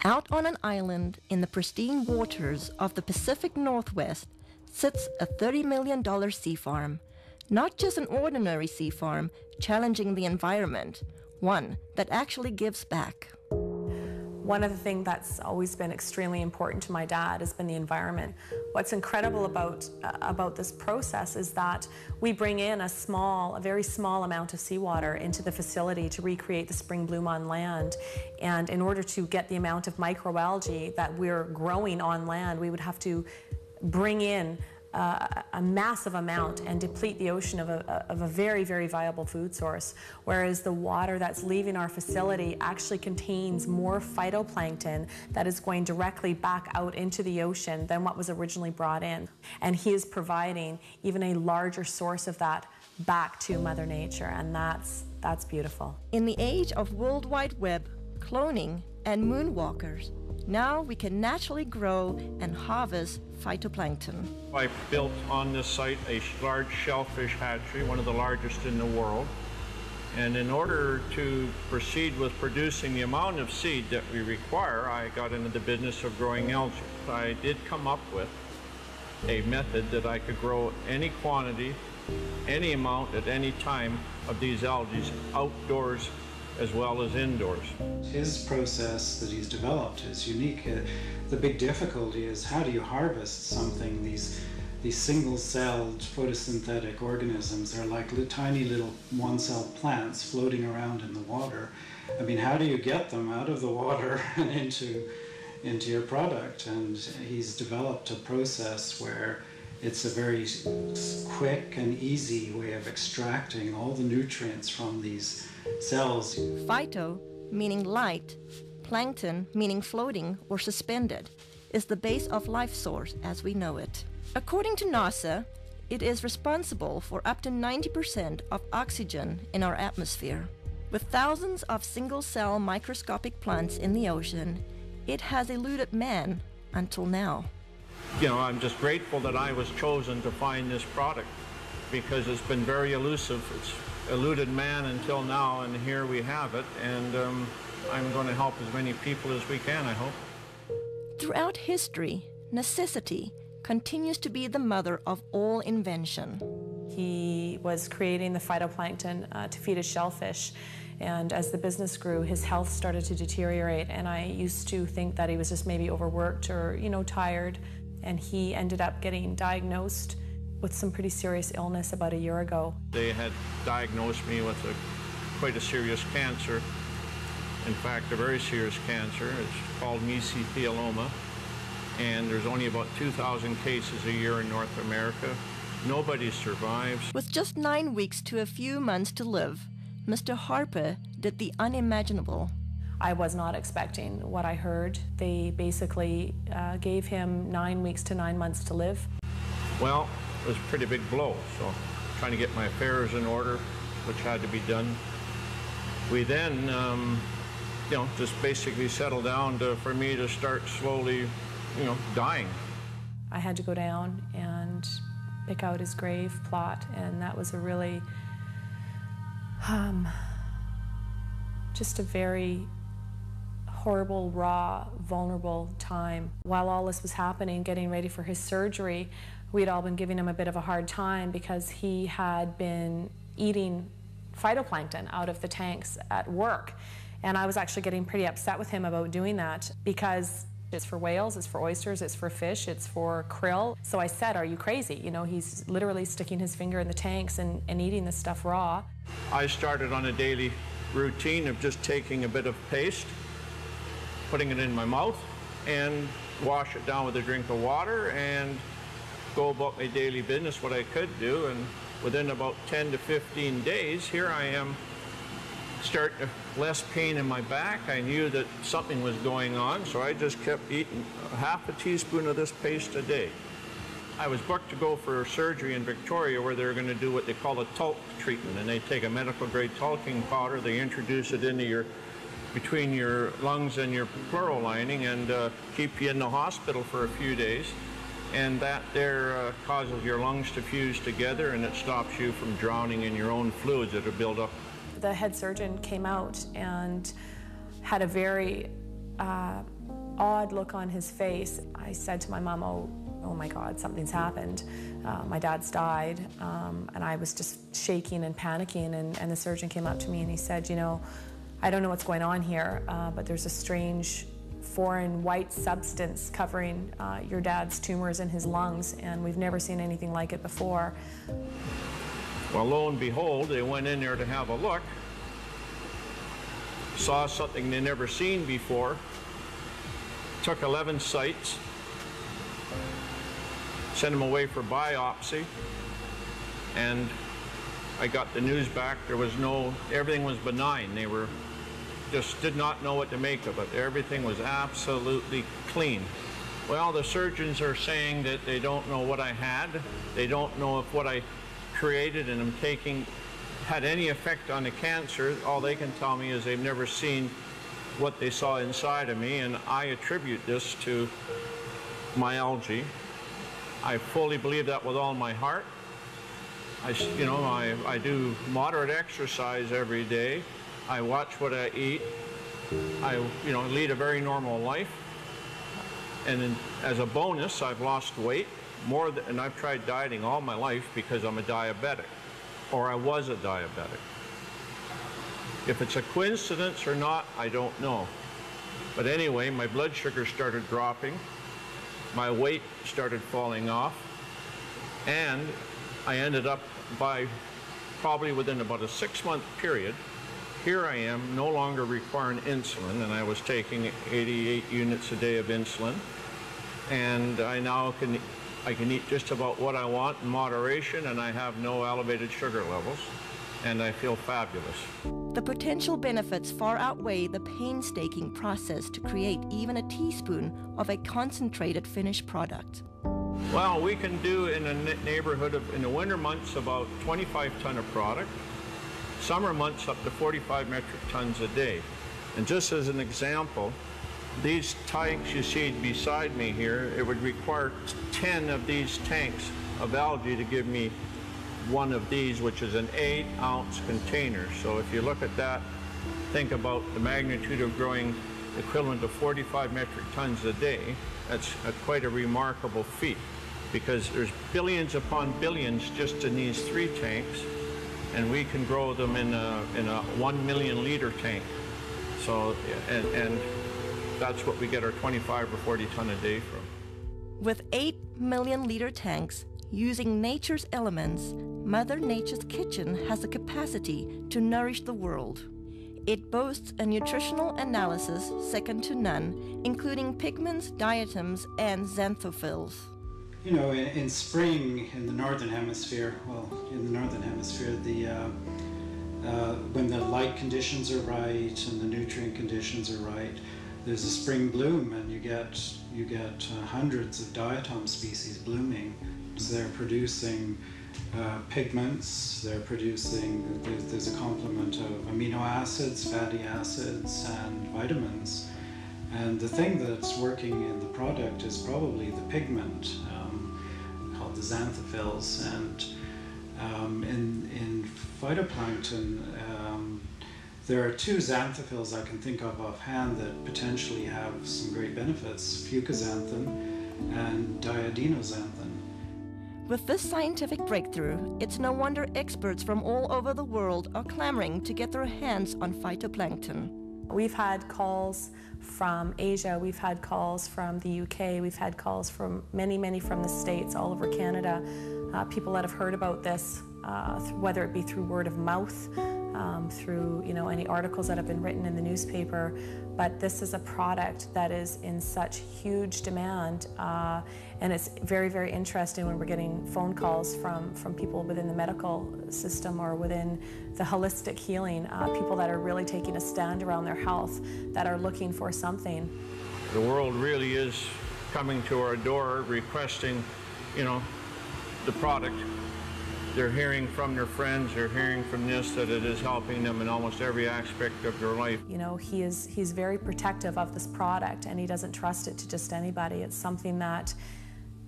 Out on an island in the pristine waters of the Pacific Northwest sits a $30 million sea farm. Not just an ordinary sea farm challenging the environment, one that actually gives back. One of the things that's always been extremely important to my dad has been the environment. What's incredible about this process is that we bring in a very small amount of seawater into the facility to recreate the spring bloom on land. And in order to get the amount of microalgae that we're growing on land, we would have to bring in a massive amount and deplete the ocean of a very, very viable food source, whereas the water that's leaving our facility actually contains more phytoplankton that is going directly back out into the ocean than what was originally brought in. And he is providing even a larger source of that back to Mother Nature, and that's beautiful. In the age of World Wide Web, cloning, and moonwalkers, now we can naturally grow and harvest phytoplankton. I built on this site a large shellfish hatchery, one of the largest in the world. And in order to proceed with producing the amount of seed that we require, I got into the business of growing algae. I did come up with a method that I could grow any quantity, any amount at any time of these algae outdoors as well as indoors. His process that he's developed is unique. The big difficulty is how do you harvest something? These single-celled photosynthetic organisms are like tiny little one-celled plants floating around in the water. I mean, how do you get them out of the water and into your product? And he's developed a process where it's a very quick and easy way of extracting all the nutrients from these cells. Phyto, meaning light, plankton, meaning floating or suspended, is the base of life source as we know it. According to NASA, it is responsible for up to 90% of oxygen in our atmosphere. With thousands of single-cell microscopic plants in the ocean, it has eluded man until now. You know, I'm just grateful that I was chosen to find this product because it's been very elusive. It's eluded man until now, and here we have it, and I'm going to help as many people as we can, I hope. Throughout history, necessity continues to be the mother of all invention. He was creating the phytoplankton to feed his shellfish, and as the business grew, his health started to deteriorate, and I used to think that he was just maybe overworked or, tired, and he ended up getting diagnosed with some pretty serious illness about a year ago. They had diagnosed me with quite a serious cancer. In fact, a very serious cancer. It's called mesothelioma, and there's only about 2,000 cases a year in North America. Nobody survives. With just 9 weeks to a few months to live, Mr. Harper did the unimaginable. I was not expecting what I heard. They basically gave him 9 weeks to 9 months to live. Well, it was a pretty big blow, so trying to get my affairs in order, which had to be done. We then, just basically settled down for me to start slowly, dying. I had to go down and pick out his grave plot, and that was a really, just a very horrible, raw, vulnerable time. While all this was happening, getting ready for his surgery, we'd all been giving him a bit of a hard time because he had been eating phytoplankton out of the tanks at work. And I was actually getting pretty upset with him about doing that because it's for whales, it's for oysters, it's for fish, it's for krill. So I said, are you crazy? He's literally sticking his finger in the tanks and eating this stuff raw. I started on a daily routine of just taking a bit of paste, putting it in my mouth, and wash it down with a drink of water and go about my daily business, what I could do. And within about 10 to 15 days, here I am, starting to less pain in my back. I knew that something was going on, so I just kept eating half a teaspoon of this paste a day. I was booked to go for surgery in Victoria where they're going to do what they call a talc treatment, and they take a medical grade talking powder, they introduce it into between your lungs and your pleural lining and keep you in the hospital for a few days. And that there causes your lungs to fuse together, and it stops you from drowning in your own fluids that are built up. The head surgeon came out and had a very odd look on his face. I said to my mom, oh my God, something's happened. My dad's died, and I was just shaking and panicking, and the surgeon came up to me and he said, you know, I don't know what's going on here, but there's a strange foreign white substance covering your dad's tumors in his lungs, and we've never seen anything like it before. Well, lo and behold, they went in there to have a look, saw something they never seen before, took 11 sites, sent them away for biopsy, and I got the news back. There was everything was benign. They just did not know what to make of it. Everything was absolutely clean. Well, the surgeons are saying that they don't know what I had. They don't know if what I created and am taking had any effect on the cancer. All they can tell me is they've never seen what they saw inside of me, and I attribute this to my algae. I fully believe that with all my heart. I do moderate exercise every day. I watch what I eat. I lead a very normal life. And then, as a bonus, I've lost weight and I've tried dieting all my life because I'm a diabetic, or I was a diabetic. If it's a coincidence or not, I don't know. But anyway, my blood sugar started dropping, my weight started falling off, and I ended up probably within about a 6-month period, here I am no longer requiring insulin, and I was taking 88 units a day of insulin, and I now can eat just about what I want in moderation, and I have no elevated sugar levels, and I feel fabulous. The potential benefits far outweigh the painstaking process to create even a teaspoon of a concentrated finished product. Well, we can do in a neighborhood of, in the winter months, about 25 ton of product. Summer months up to 45 metric tons a day. And just as an example, these tanks you see beside me here, it would require 10 of these tanks of algae to give me one of these, which is an 8-ounce container. So if you look at that, think about the magnitude of growing equivalent to 45 metric tons a day. That's quite a remarkable feat, because there's billions upon billions just in these 3 tanks, and we can grow them in a 1 million liter tank. So, and that's what we get our 25 or 40 ton a day from. With 8 million liter tanks, using nature's elements, Mother Nature's kitchen has the capacity to nourish the world. It boasts a nutritional analysis second to none, including pigments, diatoms, and xanthophylls. You know, in spring in the northern hemisphere, when the light conditions are right and the nutrient conditions are right, there's a spring bloom, and you get hundreds of diatom species blooming. So they're producing pigments, there's a complement of amino acids, fatty acids, and vitamins. And the thing that's working in the product is probably the pigment, called the xanthophylls. And in phytoplankton, there are 2 xanthophylls I can think of offhand that potentially have some great benefits: fucoxanthin and diadinoxanthin. With this scientific breakthrough, it's no wonder experts from all over the world are clamoring to get their hands on phytoplankton. We've had calls from Asia, we've had calls from the UK, we've had calls from many from the States, all over Canada. People that have heard about this, whether it be through word of mouth, through any articles that have been written in the newspaper, but this is a product that is in such huge demand, and it's very interesting when we're getting phone calls from people within the medical system or within the holistic healing, people that are really taking a stand around their health, that are looking for something. The world really is coming to our door requesting, the product. They're hearing from their friends, they're hearing from this, that it is helping them in almost every aspect of their life. He's very protective of this product, and he doesn't trust it to just anybody. It's something that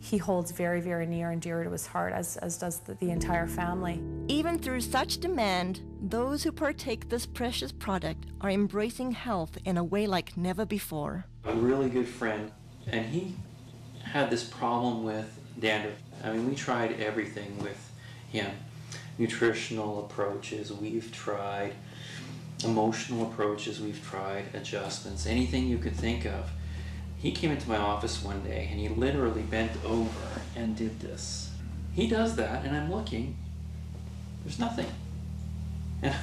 he holds very, very near and dear to his heart, as does the entire family. Even through such demand, those who partake this precious product are embracing health in a way like never before. A really good friend, and he had this problem with dandruff. I mean, we tried everything with him. Nutritional approaches, we've tried. Emotional approaches, we've tried. Adjustments, anything you could think of. He came into my office one day and he literally bent over and did this. He does that and I'm looking, there's nothing. And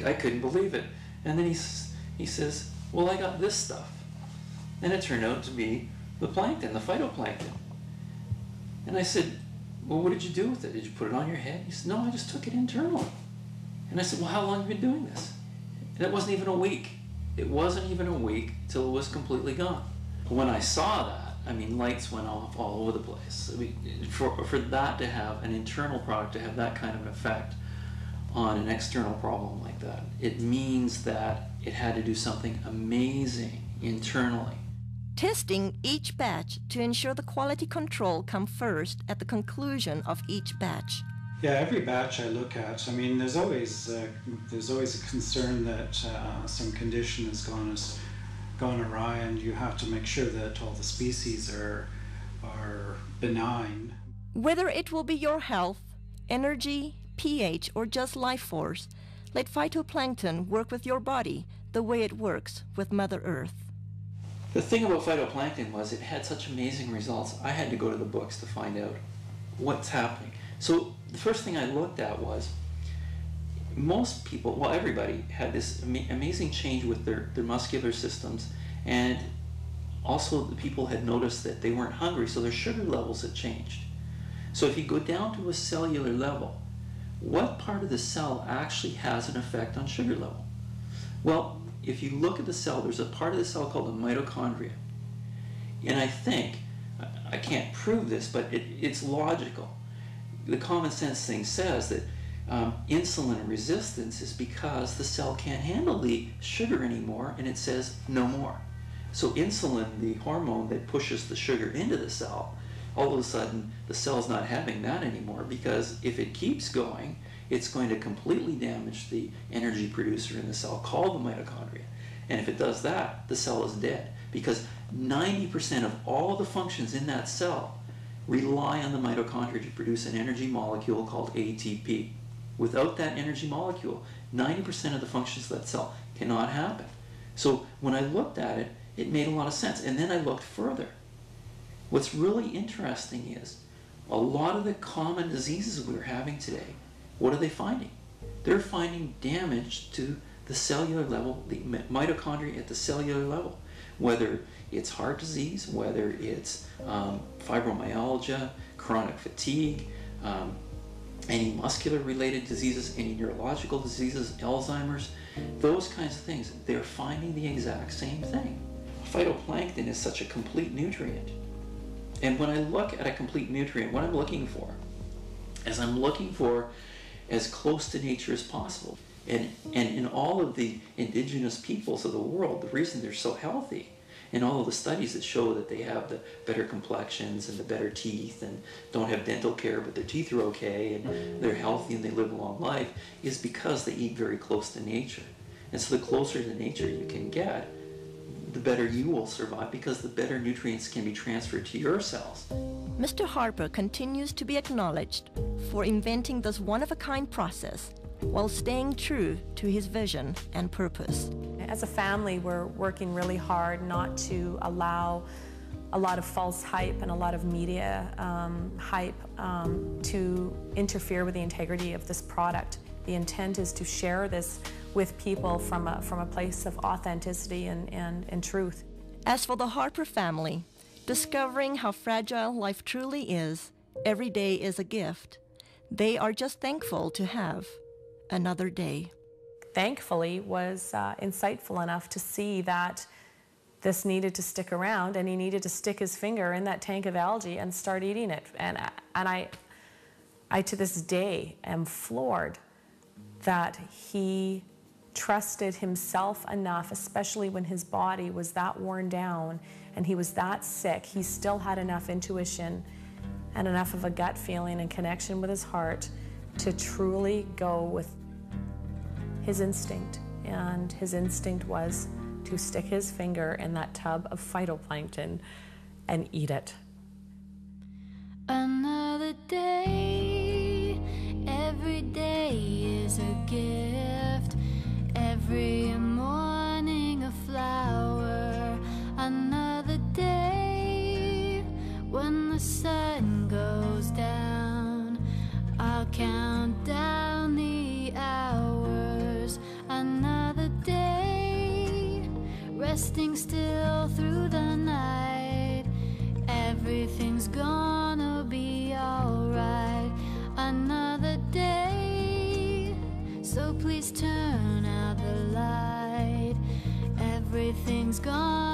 I couldn't believe it. And then he says, well, I got this stuff. And it turned out to be the plankton, the phytoplankton. And I said, well, what did you do with it? Did you put it on your head? He said, no, I just took it internally. And I said, well, how long have you been doing this? And it wasn't even a week. It wasn't even a week till it was completely gone. When I saw that, I mean, lights went off all over the place. I mean, for that to have an internal product, to have that kind of an effect on an external problem like that, it means that it had to do something amazing internally. Testing each batch to ensure the quality control come first at the conclusion of each batch. Yeah, every batch I look at, I mean, there's always a concern that some condition has gone awry, and you have to make sure that all the species are benign. Whether it will be your health, energy, pH, or just life force, let phytoplankton work with your body the way it works with Mother Earth. The thing about phytoplankton was it had such amazing results. I had to go to the books to find out what's happening. So the first thing I looked at was most people, well, everybody had this amazing change with their muscular systems, and also the people had noticed that they weren't hungry, so their sugar levels had changed. So if you go down to a cellular level, what part of the cell actually has an effect on sugar level? Well, if you look at the cell, there's a part of the cell called the mitochondria. And I think, I can't prove this, but it's logical. The common sense thing says that insulin resistance is because the cell can't handle the sugar anymore, and it says no more. So insulin, the hormone that pushes the sugar into the cell, all of a sudden the cell's not having that anymore, because if it keeps going, it's going to completely damage the energy producer in the cell called the mitochondria. And if it does that, the cell is dead, because 90% of all the functions in that cell rely on the mitochondria to produce an energy molecule called ATP. Without that energy molecule, 90% of the functions of that cell cannot happen. So when I looked at it, it made a lot of sense. And then I looked further. What's really interesting is a lot of the common diseases we're having today, what are they finding? They're finding damage to the cellular level, the mitochondria at the cellular level. Whether it's heart disease, whether it's fibromyalgia, chronic fatigue, any muscular related diseases, any neurological diseases, Alzheimer's, those kinds of things, they're finding the exact same thing. Phytoplankton is such a complete nutrient. And when I look at a complete nutrient, what I'm looking for is I'm looking for as close to nature as possible. And in all of the indigenous peoples of the world, the reason they're so healthy, and all of the studies that show that they have the better complexions and the better teeth and don't have dental care but their teeth are okay and they're healthy and they live a long life, is because they eat very close to nature. And so the closer to nature you can get, the better you will survive, because the better nutrients can be transferred to your cells. Mr. Harper continues to be acknowledged for inventing this one-of-a-kind process while staying true to his vision and purpose. As a family, we're working really hard not to allow a lot of false hype and a lot of media hype to interfere with the integrity of this product. The intent is to share this with people from a place of authenticity and truth. As for the Harper family, discovering how fragile life truly is, every day is a gift. They are just thankful to have another day. Thankfully, was insightful enough to see that this needed to stick around, and he needed to stick his finger in that tank of algae and start eating it. And I to this day am floored that he trusted himself enough, especially when his body was that worn down and he was that sick. He still had enough intuition and enough of a gut feeling and connection with his heart to truly go with his instinct. And his instinct was to stick his finger in that tub of phytoplankton and eat it. Another day, every day is a gift. Every morning a flower. Another day, when the sun goes down, I'll count down the hours. Another day, resting still through the night. Everything's gonna be alright. Another day, so please turn out the light. Everything's gone